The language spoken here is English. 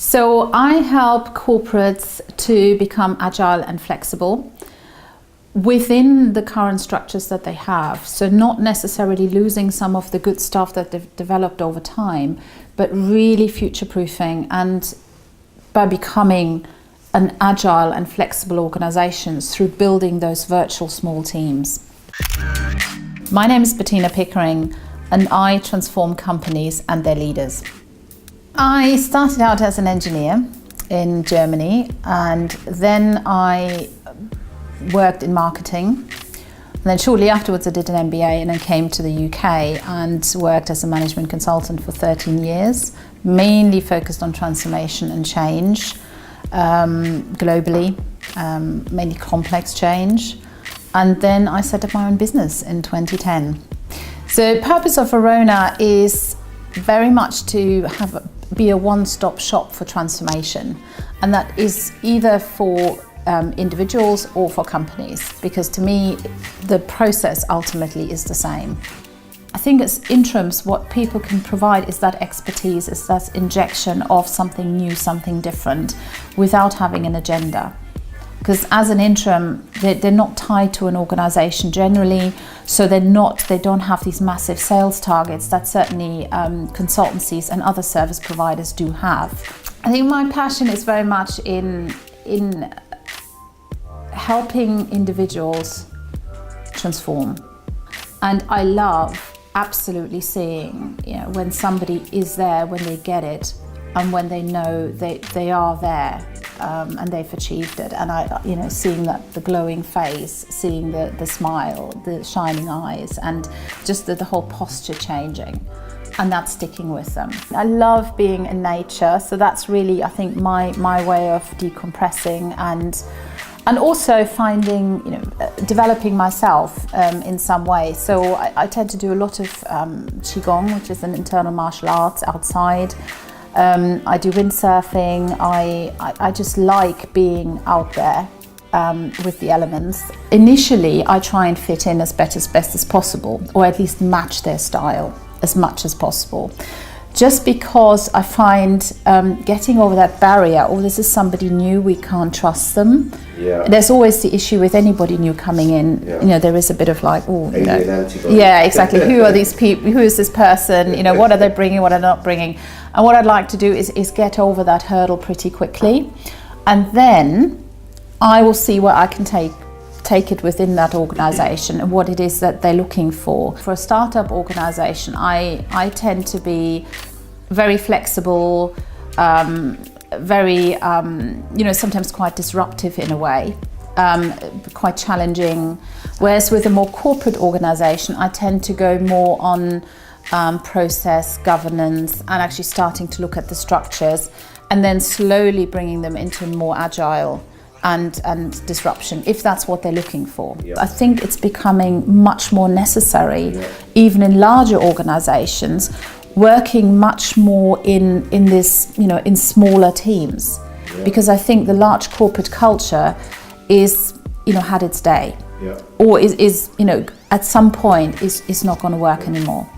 So I help corporates to become agile and flexible within the current structures that they have. So not necessarily losing some of the good stuff that they've developed over time, but really future-proofing and by becoming an agile and flexible organizations through building those virtual small teams. My name is Bettina Pickering and I transform companies and their leaders. I started out as an engineer in Germany and then I worked in marketing. And then shortly afterwards I did an MBA and then came to the UK and worked as a management consultant for 13 years, mainly focused on transformation and change globally, mainly complex change. And then I set up my own business in 2010. So the purpose of Verona is very much to be a one-stop shop for transformation, and that is either for individuals or for companies, because to me the process ultimately is the same. I think as interims what people can provide is that expertise, is that injection of something new, something different, without having an agenda. Because as an interim, they're not tied to an organisation generally, so they don't have these massive sales targets that certainly consultancies and other service providers do have. I think my passion is very much in helping individuals transform. And I love absolutely seeing, when somebody is there, when they get it, and when they know they are there. And they've achieved it, and seeing that the glowing face, seeing the smile, the shining eyes, and just the whole posture changing, and that's sticking with them. I love being in nature, so that's really, I think, my way of decompressing and also finding, developing myself in some way. So I tend to do a lot of Qigong, which is an internal martial arts outside. I do windsurfing. I just like being out there with the elements. Initially, I try and fit in as best as possible, or at least match their style as much as possible. Just because I find getting over that barrier, this is somebody new, we can't trust them. Yeah. There's always the issue with anybody new coming in. Yeah. There is a bit of like, yeah, exactly. Who are these people? Who is this person? What are they bringing? What are they not bringing? And what I'd like to do is get over that hurdle pretty quickly, and then I will see where I can take it within that organisation and what it is that they're looking for. For a startup organisation, I tend to be very flexible, very sometimes quite disruptive in a way, quite challenging. Whereas with a more corporate organisation, I tend to go more on process, governance, and actually starting to look at the structures, and then slowly bringing them into more agile and disruption, if that's what they're looking for. Yeah. I think it's becoming much more necessary, even in larger organizations, working much more in this, in smaller teams. Yeah. Because I think the large corporate culture is, had its day. Yeah. Or is at some point is not going to work anymore.